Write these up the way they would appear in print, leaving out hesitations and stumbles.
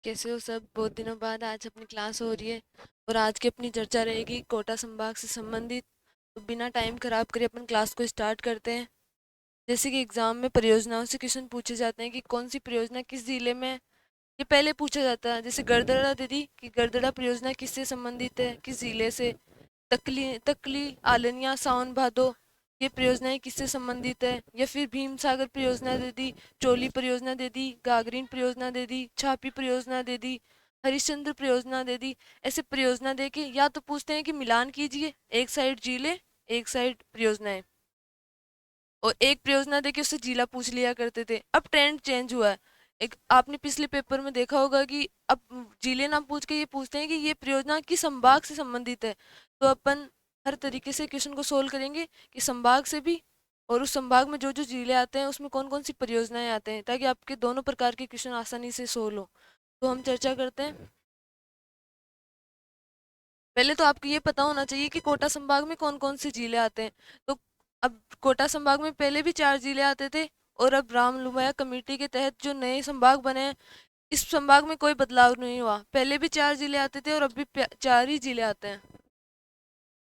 कैसे हो सब? बहुत दिनों बाद आज अपनी क्लास हो रही है और आज की अपनी चर्चा रहेगी कोटा संभाग से संबंधित। तो बिना टाइम खराब करे अपन क्लास को स्टार्ट करते हैं। जैसे कि एग्जाम में परियोजनाओं से क्वेश्चन पूछे जाते हैं कि कौन सी परियोजना किस जिले में है। ये पहले पूछा जाता है, जैसे गड़दड़ा दे दी कि गड़दड़ा परियोजना किससे संबंधित है, किस जिले से। तकली तकली आलनिया सावन भादो, ये परियोजनाएं किससे संबंधित है। या फिर भीम सागर परियोजना दे दी, चोली परियोजना दे दी, गागरीन परियोजना दे दी, छापी परियोजना दे दी, हरिश्चंद्र परियोजना दे दी। ऐसे परियोजना दे के या तो पूछते हैं कि मिलान कीजिए, एक साइड जिले एक साइड परियोजनाएं, और एक परियोजना देके उससे जिला पूछ लिया करते थे। अब ट्रेंड चेंज हुआ है। एक आपने पिछले पेपर में देखा होगा कि अब जिले नाम पूछ के ये पूछते हैं कि ये परियोजना किस संभाग से संबंधित है। तो अपन हर तरीके से क्वेश्चन को सोल्व करेंगे कि संभाग से भी, और उस संभाग में जो जो जिले आते हैं उसमें कौन कौन सी परियोजनाएं आते हैं, ताकि आपके दोनों प्रकार के क्वेश्चन आसानी से सोल्व हो। तो हम चर्चा करते हैं। पहले तो आपको ये पता होना चाहिए कि कोटा संभाग में कौन कौन से जिले आते हैं। तो अब कोटा संभाग में पहले भी 4 जिले आते थे, और अब राम लुमया कमेटी के तहत जो नए संभाग बने हैं, इस संभाग में कोई बदलाव नहीं हुआ। पहले भी 4 जिले आते थे और अब भी 4 ही जिले आते हैं।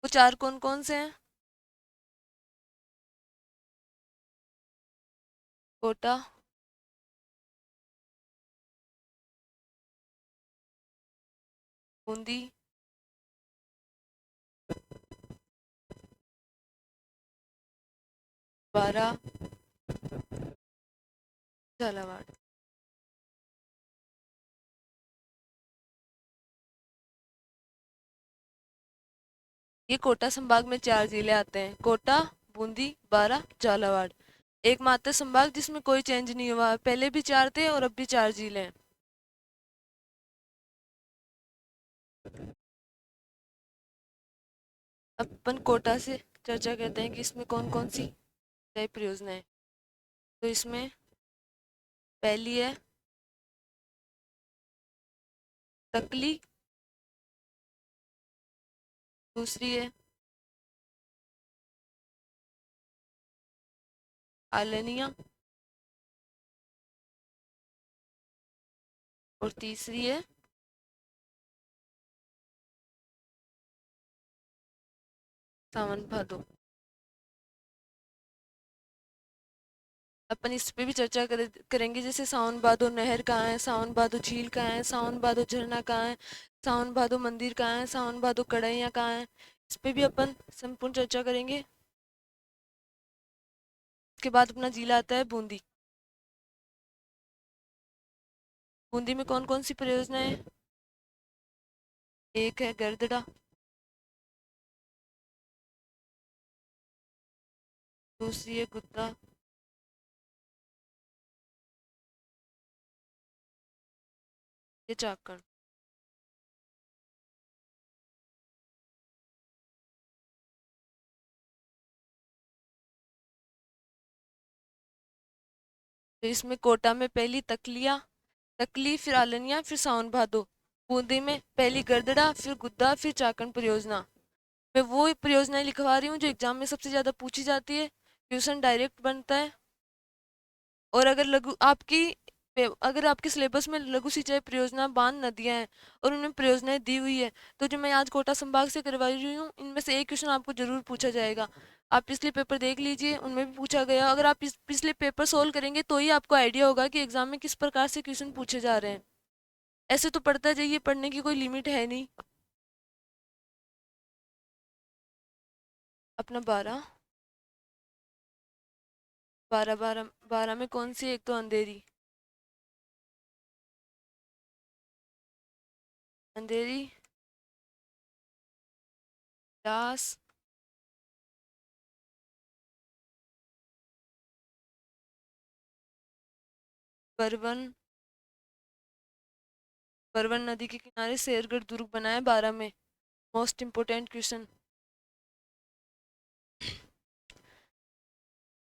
वो 4 कौन कौन से हैं? कोटा, बूंदी, बारा, झालावाड़। ये कोटा संभाग में 4 जिले आते हैं: कोटा, बूंदी, बारा, झालावाड़। एकमात्र संभाग जिसमें कोई चेंज नहीं हुआ है। पहले भी 4 थे और अब भी 4 जिले हैं। अब अपन कोटा से चर्चा करते हैं कि इसमें कौन कौन सी नई परियोजना है। तो इसमें पहली है तकली, दूसरी है आलनिया, और तीसरी है सावन भादो। अपन इस पे भी चर्चा करेंगे, जैसे सावन भादो नहर कहाँ है, सावन भादो झील कहाँ है, सावन भादो झरना कहाँ है, सावन भादो मंदिर कहाँ है, सावन भादो कढ़ैया कहाँ है। इस पे भी अपन संपूर्ण चर्चा करेंगे। उसके बाद अपना जिला आता है बूंदी। बूंदी में कौन कौन सी परियोजना है? एक है गरदड़ा, दूसरी है गुद्दा, ये चाकण। तो इसमें कोटा में पहली तकलिया, तकली, फिर आलनिया, फिर सावन भादो। बूंदी में पहली गरदड़ा, फिर गुद्दा, फिर चाकण परियोजना। मैं वो परियोजनाएं लिखवा रही हूँ जो एग्जाम में सबसे ज्यादा पूछी जाती है, क्वेश्चन डायरेक्ट बनता है। और अगर लघु आपकी अगर आपके सिलेबस में लघु सिंचाई परियोजना, बांध, नदियां हैं और उनमें परियोजनाएं दी हुई है, तो जो मैं आज कोटा संभाग से करवा रही हूँ इनमें से एक क्वेश्चन आपको जरूर पूछा जाएगा। आप पिछले पेपर देख लीजिए, उनमें भी पूछा गया। अगर आप पिछले पेपर सोल्व करेंगे तो ही आपको आइडिया होगा कि एग्जाम में किस प्रकार से क्वेश्चन पूछे जा रहे हैं। ऐसे तो पढ़ता जाइए, पढ़ने की कोई लिमिट है नहीं। अपना 12, 12 में कौन सी? एक तो अंधेरी, अंधेरी, दास, परवन। परवन नदी के किनारे शेरगढ़ दुर्ग बना है 12 में। Most important question.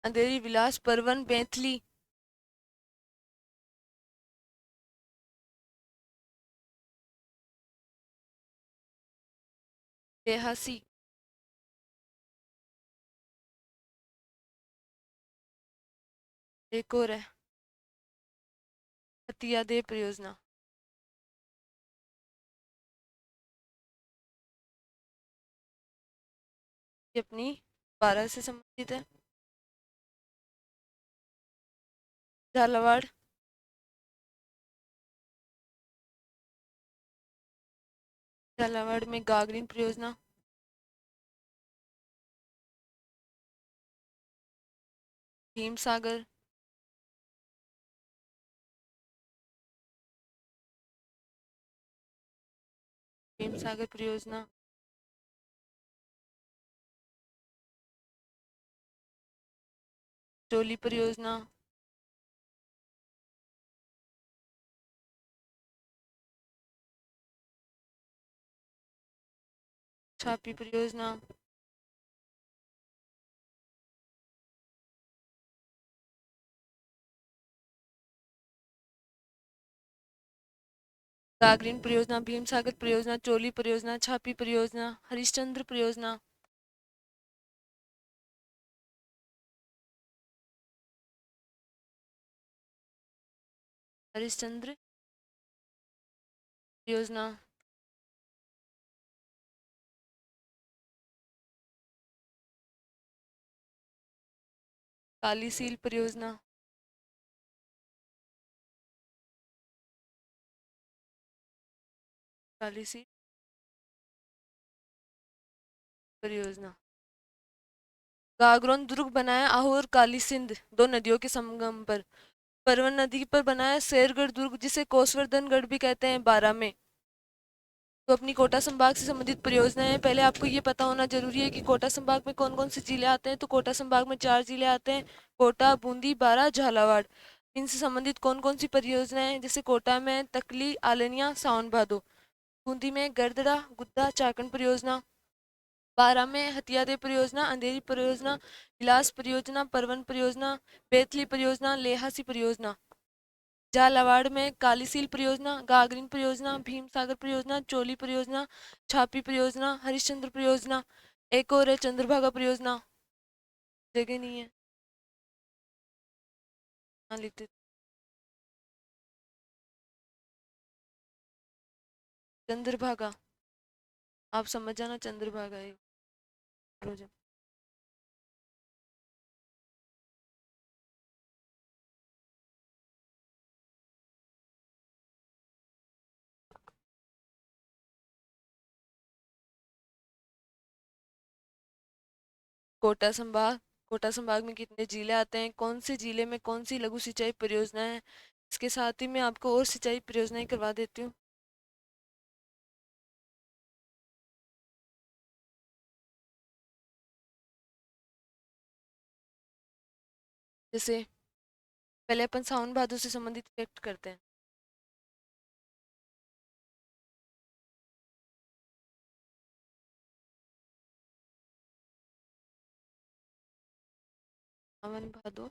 अंधेरी, विलास, परवन, बैतली, बेहासी। एक और है हतिया देव परियोजना। ये अपनी 12 से संबंधित है। झालावाड़, झालावाड़ में गागरीन परियोजना। भीम सागर, भीम सागर परियोजना। चोली परियोजना, छापी परियोजना। गागरीन परियोजना, भीम सागर परियोजना, चोली परियोजना, छापी परियोजना, हरिश्चंद्र परियोजना। हरिश्चंद्र परियोजना। काली सील परियोजना। काली सील परियोजना। गागरोन दुर्ग बनाया आहू और काली सिंध दो नदियों के संगम पर। परवन नदी पर बनाया शेरगढ़ दुर्ग, जिसे कोसवर्धनगढ़ भी कहते हैं, 12 में। तो अपनी कोटा संभाग से संबंधित परियोजनाएं, पहले आपको ये पता होना जरूरी है कि कोटा संभाग में कौन कौन से जिले आते हैं। तो कोटा संभाग में 4 जिले आते हैं, कोटा, बूंदी, बारां, झालावाड़। इनसे संबंधित कौन कौन सी परियोजनाएं, जैसे कोटा में तकली, आलनिया, सावन भादो। बूंदी में गरदड़ा, गुद्दा, चाकण परियोजना। बारां में हथियादे परियोजना, अंधेरी परियोजना, इलास परियोजना, परवन परियोजना, बेतली परियोजना, लेहासी परियोजना। झालावाड़ में कालीसील परियोजना, गागरीन परियोजना, भीम सागर परियोजना, चोली परियोजना, छापी परियोजना, हरिश्चंद्र परियोजना। एक और है चंद्रभागा परियोजना, जगह नहीं है। हाँ, लिखते। चंद्रभागा, आप समझ जाना, चंद्रभागा है प्रोजेक्ट। कोटा संभाग, कोटा संभाग में कितने जिले आते हैं, कौन से जिले में कौन सी लघु सिंचाई परियोजना है। इसके साथ ही मैं आपको और सिंचाई परियोजनाएं करवा देती हूँ। जैसे पहले अपन सावन भादो से संबंधित फैक्ट करते हैं। सावन भादो,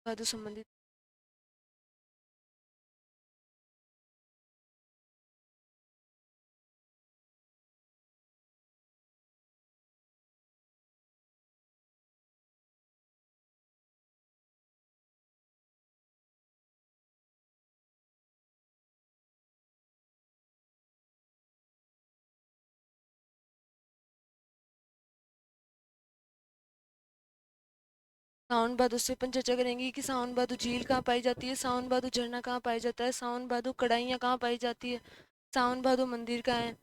भादो संबंधित। सावन भादो से अपन चर्चा करेंगे कि सावन भादो झील कहाँ पाई जाती है, सावन भादो झरना कहाँ पाया जाता है, सावन भादो कढ़ाइयाँ कहाँ पाई जाती है, सावन भादो मंदिर कहाँ है।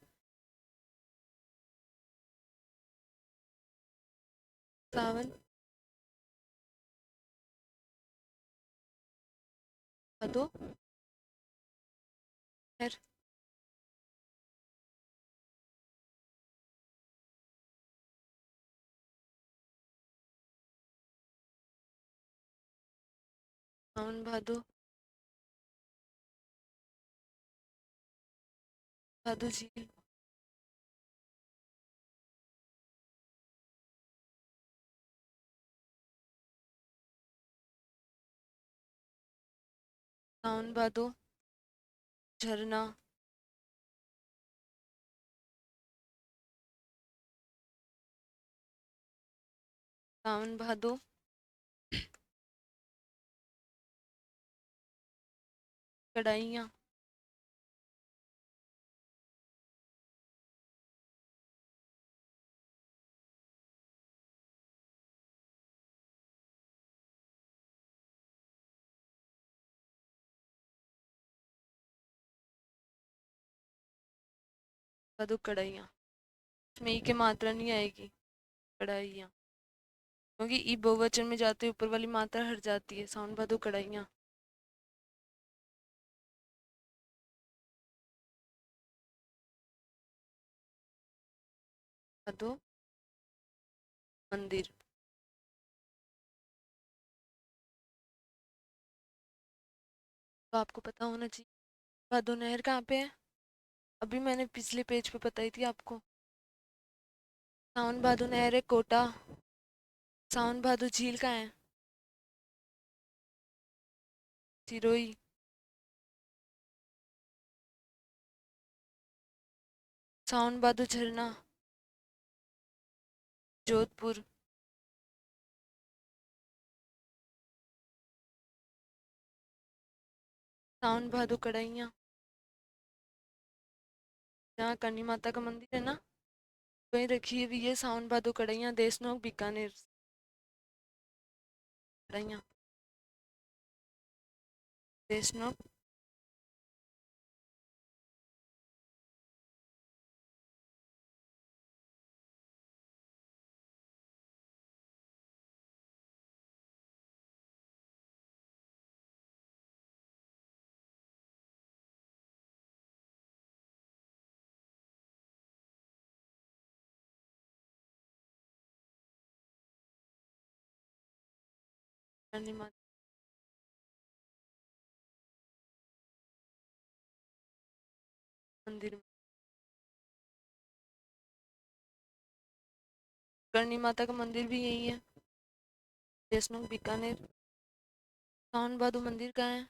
सावन भादो खैर, सावन भादो, भादो झील। सावन भादो झरना। सावन भादो, कढ़ाइयाँ। भादो कढ़ाइयाँ, इसमें ई की मात्रा नहीं आएगी, कढ़ाइयाँ, क्योंकि ई बहुवचन में जाते ऊपर वाली मात्रा हट जाती है। सावन भादो कढ़ाइयाँ। भादो मंदिर। तो आपको पता होना चाहिए भादो नहर कहाँ पे है। अभी मैंने पिछले पेज पे बताई थी आपको। सावन भादो नहर है कोटा। सावन भादो झील कहाँ है, सिरोही। सावन भादो झरना, जोधपुर। सावन भादो कढ़ाइयाँ, जहाँ करनी माता का मंदिर है ना, वहीं रखी हुई है सावन भादो कढ़ाइयाँ। देशनोक बीकानेर। कढ़ाइयाँ, देशनोक। करनी माता मंदिर, करनी माता का मंदिर भी यही है, देशनोक बीकानेर। सावन भादो मंदिर कहाँ है,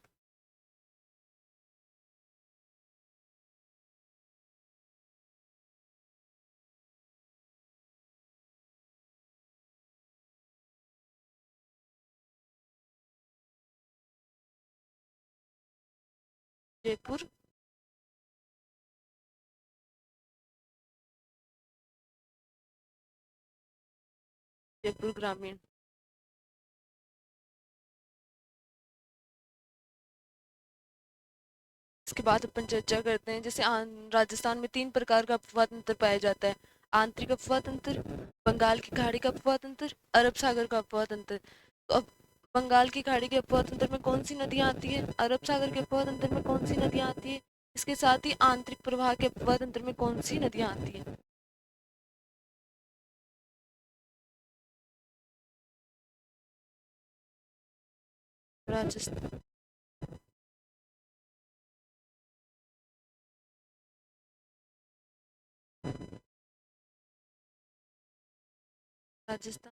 जयपुर। जयपुर ग्रामीण। इसके बाद अपन चर्चा करते हैं, जैसे राजस्थान में 3 प्रकार का अफवाह तंत्र पाया जाता है। आंतरिक अफवाह तंत्र, बंगाल की खाड़ी का अफवाह तंत्र, अरब सागर का अफवाह तंत्र। तो अब बंगाल की खाड़ी के अफवाह तंत्र में कौन सी नदियाँ आती है, अरब सागर के अफवाह तंत्र में कौन सी नदियाँ आती है, इसके साथ ही आंतरिक प्रवाह के अफवाह तंत्र में कौन सी नदियाँ आती है। राजस्थान। राजस्थान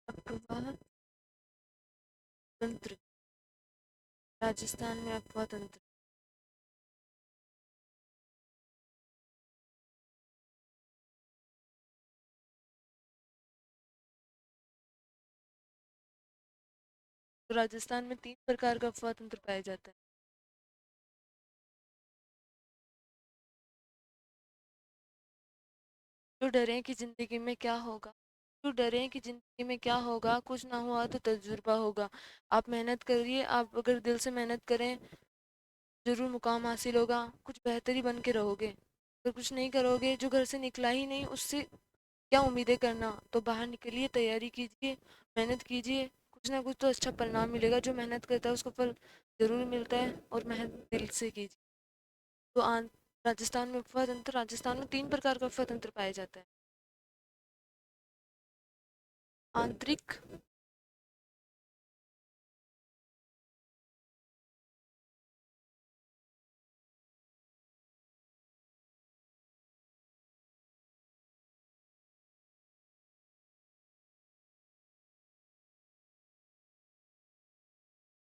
अफवाह तंत्र, राजस्थान में अफवाह तंत्र। तो राजस्थान में 3 प्रकार का अफवाह तंत्र पाया जाता है। जो डरे कि जिंदगी में क्या होगा, जो डरे कि जिंदगी में क्या होगा, कुछ ना हुआ तो तजुर्बा होगा। आप मेहनत करिए, आप अगर दिल से मेहनत करें जरूर मुकाम हासिल होगा, कुछ बेहतरी बन के रहोगे। अगर कुछ नहीं करोगे, जो घर से निकला ही नहीं उससे क्या उम्मीदें करना। तो बाहर निकलिए, तैयारी कीजिए, मेहनत कीजिए, कुछ ना कुछ तो अच्छा परिणाम मिलेगा। जो मेहनत करता है उसको फल जरूर मिलता है, और मेहनत दिल से कीजिए। तो राजस्थान में अफवाह तंत्र, राजस्थान में 3 प्रकार का अफवाह तंत्र पाया जाता है। आंतरिक,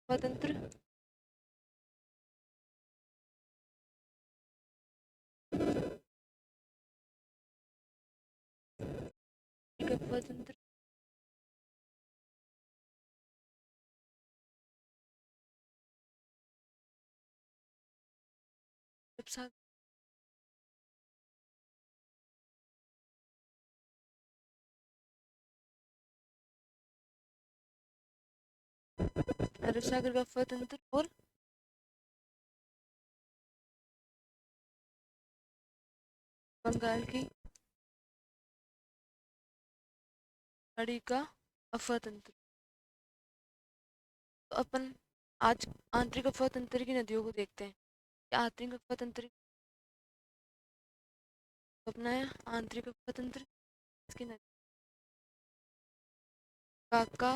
स्वतंत्र, गफा तंत्र, अरब सागर गफा तंत्र और बंगाल की खाड़ी का अफवा तंत्र। तो अपन आज आंतरिक अफवा तंत्र की नदियों को देखते हैं। आंतरिक अफवा तंत्र अपना है, आंतरिक अफवा तंत्र इसकी नदी काका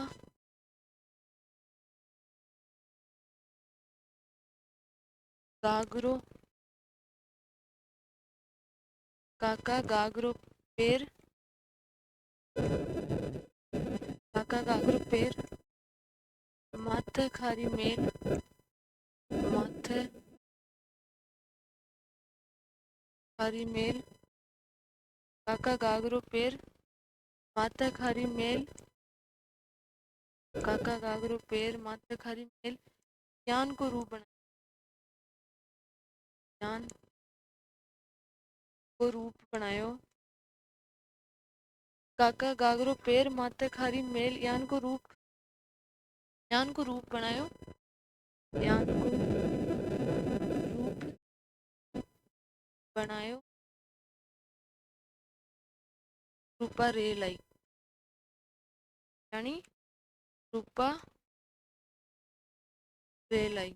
गागरो, काका गागरो पेर, काका गागरो पेर, माथे खारी मेल, माथे खारी मेल, काका गागरो पेर, माथे खारी मेल, काका गागरो पेर, माथे खारी मेल, ज्ञान को रूप बना, ज्ञान को रूप बनायो, काका गागरो पेर, माथे खारी मेल, ज्ञान को रूप बनायो, ज्ञान को रूप बनायो, रूपा रे लाई, यानी रूपा रे लाई,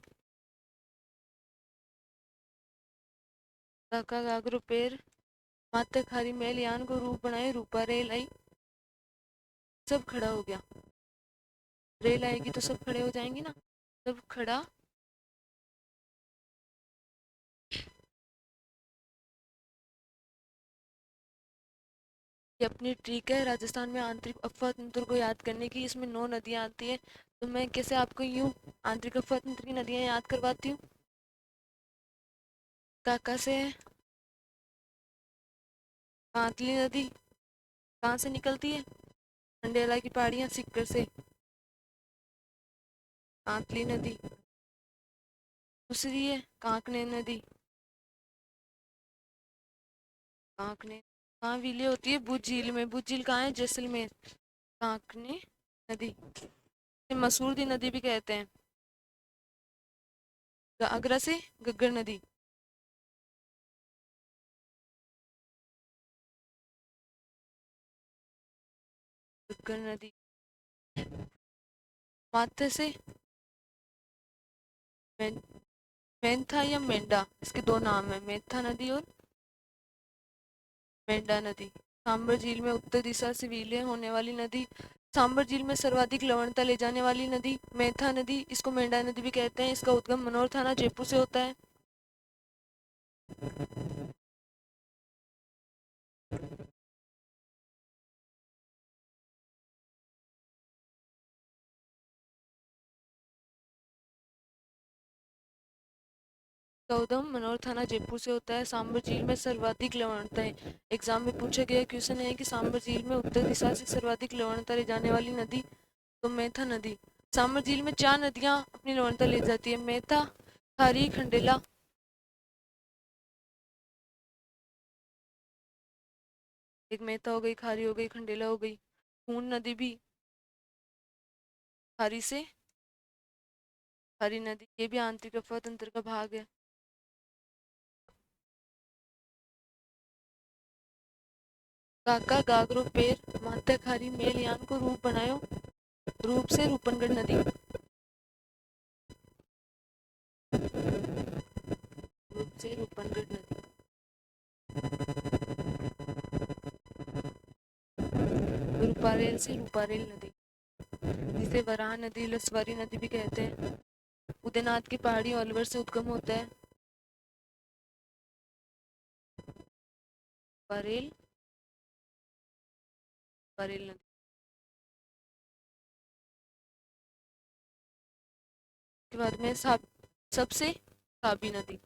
काका गागरो पेर, माथे खारी मेल, यान को रूप बनाए, रूपा रेल आई। सब खड़ा हो गया, रेल आएगी तो सब खड़े हो जाएंगे ना, सब खड़ा ये अपनी ट्रिक है राजस्थान में आंतरिक अफवाह तंत्र को याद करने की। इसमें 9 नदियां आती हैं, तो मैं कैसे आपको यूं आंतरिक अफवाह तंत्र की नदियां याद करवाती हूँ। काका से कांतली नदी कहाँ से निकलती है, खंडेला की पहाड़ियाँ सिक्कर से कांतली नदी। दूसरी है कांकने नदी, कांकने कहाँ विलीय होती है, भुज झील में। भुज झील कहाँ है, जैसलमेर। कांकने नदी मसूरदी नदी भी कहते हैं। आगरा से घग्गर नदी, घग्गर नदी। माथे से मेंथा या मेंढा, इसके 2 नाम है, मेंथा नदी और मेंढा नदी। सांबर झील में उत्तर दिशा से विलय होने वाली नदी, सांबर झील में सर्वाधिक लवणता ले जाने वाली नदी मेंथा नदी, इसको मेंढा नदी भी कहते हैं। इसका उद्गम मनोर थाना जयपुर से होता है। गौतम मनोर थाना जयपुर से होता है। सांबर झील में सर्वाधिक लवणता है। एग्जाम में पूछा गया क्वेश्चन है कि सांबर झील में उत्तर दिशा से सर्वाधिक लवणता ले जाने वाली नदी, तो मेंथा नदी। सांबर झील में 4 नदियां अपनी लवणता ले जाती है, मेंथा, खारी, खंडेला। एक मेंथा हो गई, खारी हो गई, खंडेला हो गई। खून नदी भी खारी से, खारी नदी, ये भी आंतरिक अफवाह तंत्र का भाग है। काका गागरो पेर, माता खारी मेल, यान को रूप बनायो, रूप से रूपनगढ़ नदी, रूप से रूपनगढ़ नदी। रूपारेल से रूपारेल नदी, जिसे वराह नदी, लसवारी नदी भी कहते हैं। उदयनाथ की पहाड़ी अलवर से उद्गम होता है। बरेल, बरेल नदी के बाद में सबसे ताबी नदी,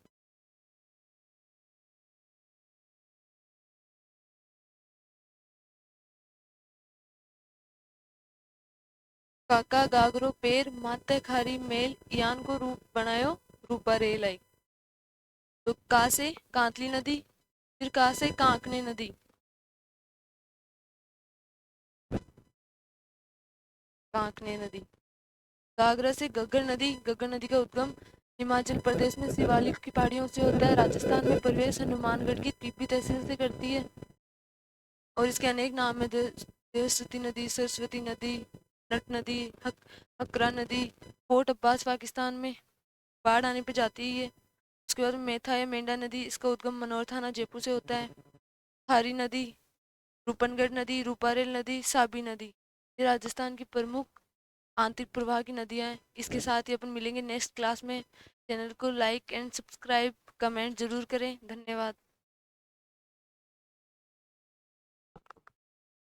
काका गागरो पेर माते खारी मेल यान को रूप बनायो रूपा रेल आई। तो का से कांतली नदी, फिर का से कांकने नदी, कांकने नदी। गागरा से गग्गर नदी, गग्गर नदी का उद्गम हिमाचल प्रदेश में शिवालिक की पहाड़ियों से होता है। राजस्थान में प्रवेश हनुमानगढ़ की पीपी तहसील से करती है। और इसके अनेक नाम है, देवसती नदी, सरस्वती नदी, नट नदी, हकरा नदी। फोर्ट अब्बास पाकिस्तान में बाढ़ आने पे जाती है ये। उसके बाद मेथा या मेंढा नदी, इसका उद्गम मनोर थाना जयपुर से होता है। थारी नदी, रूपनगढ़ नदी, रूपारेल नदी, साबी नदी, ये राजस्थान की प्रमुख आंतरिक प्रवाह की नदियाँ हैं। इसके साथ ही अपन मिलेंगे नेक्स्ट क्लास में। चैनल को लाइक एंड सब्सक्राइब कमेंट जरूर करें। धन्यवाद।